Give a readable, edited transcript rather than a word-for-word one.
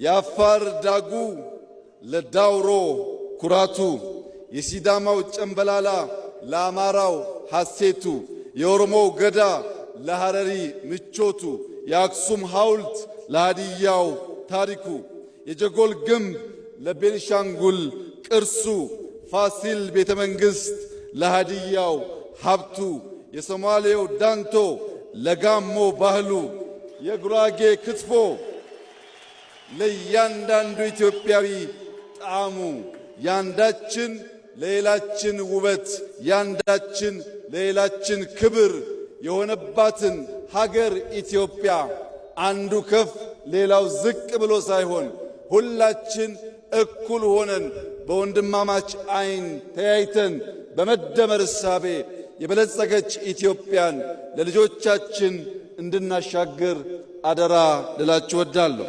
የአፋር ዳጉ ለዳውሮ ኩራቱ፣ የሲዳማው ጨምበላላ ለአማራው ሐሴቱ፣ የኦሮሞው ገዳ ለሐረሪ ምቾቱ፣ የአክሱም ሐውልት ለሃዲያው ታሪኩ፣ የጀጎል ግንብ ለቤንሻንጉል ቅርሱ፣ ፋሲል ቤተ መንግሥት ለሃዲያው ሀብቱ፣ የሶማሌው ዳንቶ ለጋሞ ባህሉ፣ የጉራጌ ክትፎ ለእያንዳንዱ ኢትዮጵያዊ ጣዕሙ፣ ያንዳችን ለሌላችን ውበት፣ ያንዳችን ለሌላችን ክብር የሆነባትን ሀገር ኢትዮጵያ አንዱ ከፍ ሌላው ዝቅ ብሎ ሳይሆን ሁላችን እኩል ሆነን በወንድማማች ዓይን ተያይተን በመደመር እሳቤ የበለጸገች ኢትዮጵያን ለልጆቻችን እንድናሻግር አደራ ልላችሁ እወዳለሁ።